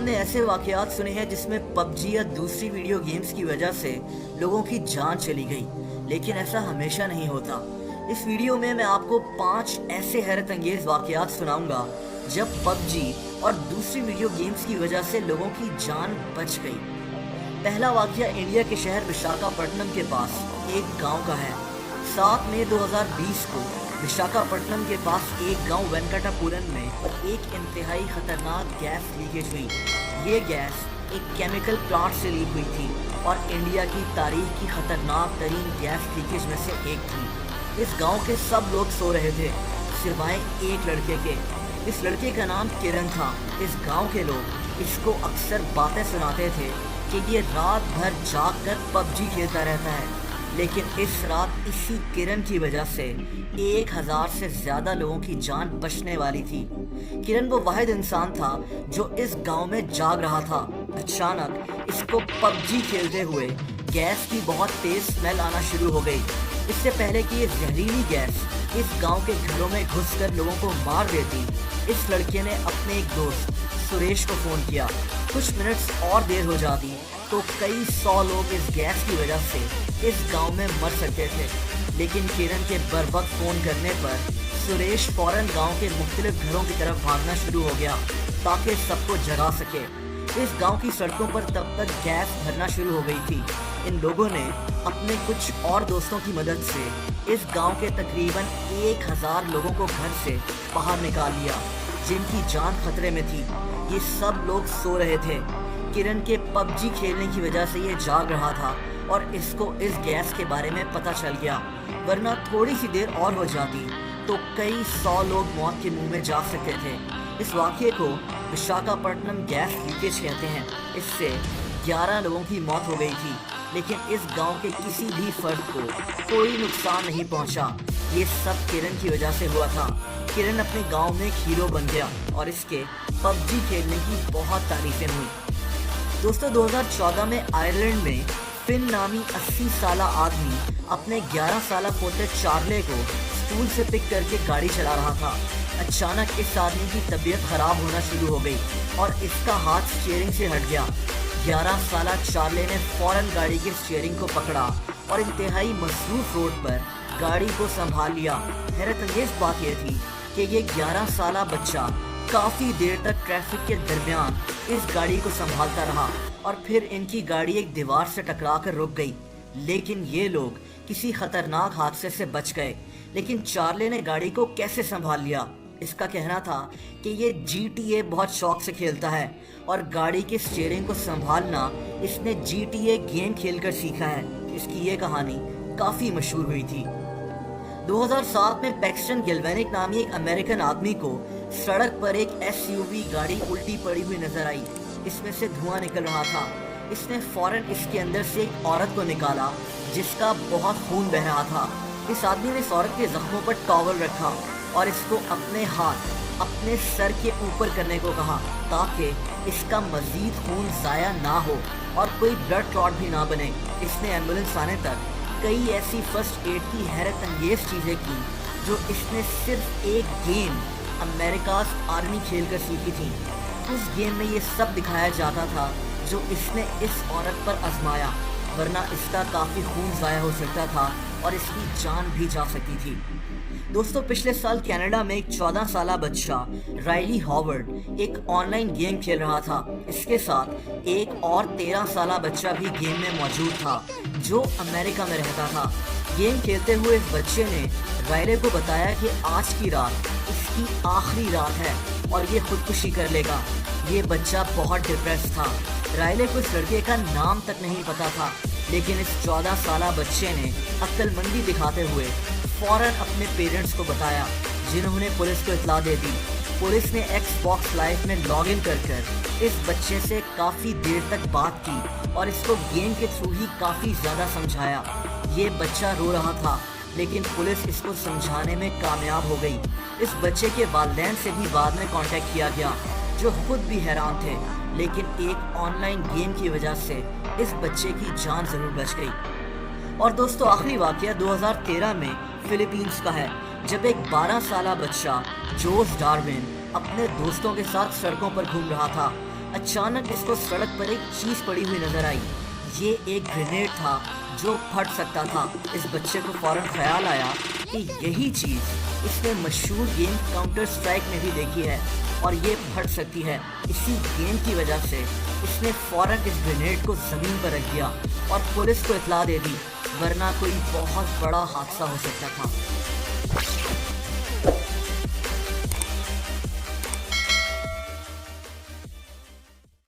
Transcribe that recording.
हमने ऐसे वाकयात सुने हैं जिसमें पबजी या दूसरी वीडियो गेम्स की वजह से लोगों की जान चली गई, लेकिन ऐसा हमेशा नहीं होता। इस वीडियो में मैं आपको 5 ऐसे हैरत अंगेज वाकयात सुनाऊंगा जब पबजी और दूसरी वीडियो गेम्स की वजह से लोगों की जान बच गई। पहला वाकया इंडिया के शहर विशाखापट्टनम के पास एक गांव का है। 7 मई 2020 को विशाखापट्टनम के पास एक गांव वेंकटापुरम में एक इंतहाई खतरनाक गैस लीकेज हुई। ये गैस एक केमिकल प्लांट से लीक हुई थी और इंडिया की तारीख की खतरनाक तरीन गैस लीकेज में से एक थी। इस गांव के सब लोग सो रहे थे सिवाय एक लड़के के। इस लड़के का नाम किरण था। इस गांव के लोग इसको अक्सर बातें सुनाते थे कि ये रात भर जाग कर पबजी खेलता रहता है, लेकिन इस रात इसी किरण की वजह से 1000 से ज्यादा लोगों की जान बचने वाली थी। किरण वो वाहिद इंसान था जो इस गांव में जाग रहा था। अचानक इसको पबजी खेलते हुए गैस की बहुत तेज स्मेल आना शुरू हो गई। इससे पहले कि ये जहरीली गैस इस गांव के घरों में घुसकर लोगों को मार देती, इस लड़के ने अपने एक दोस्त सुरेश को फोन किया। कुछ मिनट्स और देर हो जाती तो कई 100 लोग इस गैस की वजह से इस गांव में मर सकते थे, लेकिन किरण के बर्वक्त फोन करने पर सुरेश फौरन गांव के मुख्तलिफ घरों की तरफ भागना शुरू हो गया ताकि सबको जगा सके। इस गांव की सड़कों पर तब तक गैस भरना शुरू हो गई थी। इन लोगों ने अपने कुछ और दोस्तों की मदद से इस गांव के तकरीबन 1000 लोगों को घर से बाहर निकाल लिया जिनकी जान खतरे में थी। ये सब लोग सो रहे थे। किरण के पबजी खेलने की वजह से ये जाग रहा था और इसको इस गैस के बारे में पता चल गया, वरना थोड़ी सी देर और हो जाती तो कई 100 लोग मौत के मुंह में जा सकते थे। इस वाक़ये को विशाखापट्टनम गैस लीकेज कहते हैं। इससे 11 लोगों की मौत हो गई थी, लेकिन इस गांव के किसी भी फर्द को कोई नुकसान नहीं पहुंचा। ये सब किरण की वजह से हुआ था। किरण अपने गांव में एक हीरो बन गया और इसके पबजी खेलने की बहुत तारीफें हुई। दोस्तों, 2014 में आयरलैंड में फिन नामी 80 साल आदमी अपने 11 साल पोते चार्ले को स्कूल से पिक करके गाड़ी चला रहा था। अचानक इस आदमी की तबीयत खराब होना शुरू हो गई और इसका हाथ स्टीयरिंग से हट गया। 11 साल चार्ले ने फौरन गाड़ी के स्टीयरिंग को पकड़ा और इंतहाई मसरूफ रोड पर गाड़ी को संभाल लिया। हैरत अंगेज बात यह थी कि ये 11 साल बच्चा काफी देर तक ट्रैफिक के दरमियान इस गाड़ी को संभालता रहा और फिर इनकी गाड़ी एक दीवार से टकराकर रुक गई। लेकिन ये लोग किसी खतरनाक हादसे से बच गए। लेकिन चार्ले ने गाड़ी को कैसे संभाल लिया? इसका कहना था कि ये GTA बहुत शौक से खेलता है और गाड़ी के स्टीयरिंग को संभालना इसने GTA गेम खेलकर सीखा है। इसकी ये कहानी काफी मशहूर हुई थी। 2007 में पैक्सटन गिल्वेनिक नामी एक अमेरिकन आदमी को सड़क पर एक SUV गाड़ी उल्टी पड़ी हुई नजर आई। इसमें से धुआं निकल रहा था। इसने फौरन इसके अंदर से एक औरत को निकाला जिसका बहुत खून बह रहा था। इस आदमी ने इस औरत के जख्मों पर टॉवल रखा और इसको अपने हाथ अपने सर के ऊपर करने को कहा ताकि इसका मजीद खून जाया ना हो और कोई ब्लड क्लॉट भी ना बने। इसने एम्बुलेंस आने तक कई ऐसी फर्स्ट एड की हैरत अंगेज चीज़ें की जो इसने सिर्फ एक गेम अमेरिकाज आर्मी खेलकर सीखी थी। उस गेम में ये सब दिखाया जाता था जो इसने इस औरत पर आजमाया, वरना इसका काफ़ी खून ज़ाया हो सकता था और इसकी जान भी जा सकती थी। दोस्तों, पिछले साल कनाडा में एक 14 साल बच्चा राइली हॉवर्ड एक ऑनलाइन गेम खेल रहा था। इसके साथ एक और 13 साल बच्चा भी गेम में मौजूद था जो अमेरिका में रहता था। गेम खेलते हुए इस बच्चे ने राइले को बताया कि आज की रात इसकी आखिरी रात है और ये खुदकुशी कर लेगा। ये बच्चा बहुत डिप्रेस था। राइले को इस लड़के का नाम तक नहीं पता था, लेकिन इस 14 साल बच्चे ने अक्लमंदी दिखाते हुए फौरन अपने पेरेंट्स को बताया, जिन्होंने पुलिस को इत्तला दे दी। पुलिस ने Xbox लाइव में लॉगिन कर इस बच्चे से काफ़ी देर तक बात की और इसको गेम के थ्रू ही काफ़ी ज़्यादा समझाया। ये बच्चा रो रहा था, लेकिन पुलिस इसको समझाने में कामयाब हो गई। इस बच्चे के वालिदैन से भी बाद में कांटेक्ट किया गया, जो खुद भी हैरान थे, लेकिन एक ऑनलाइन गेम की वजह से इस बच्चे की जान ज़रूर बच गई। और दोस्तों, आखिरी वाक़या 2013 में फिलीपींस का है, जब एक 12 साल बच्चा जोस डार्विन अपने दोस्तों के साथ सड़कों पर घूम रहा था। अचानक इसको सड़क पर एक चीज पड़ी हुई नजर आई। ये एक ग्रेनेड था जो फट सकता था। इस बच्चे को फौरन ख्याल आया कि यही चीज इसने मशहूर गेम काउंटर स्ट्राइक में भी देखी है और ये फट सकती है। इसी गेम की वजह से इसने फौरन इस ग्रेनेड को जमीन पर रख दिया और पुलिस को इत्तला दे दी, वरना कोई बहुत बड़ा हादसा हो सकता था।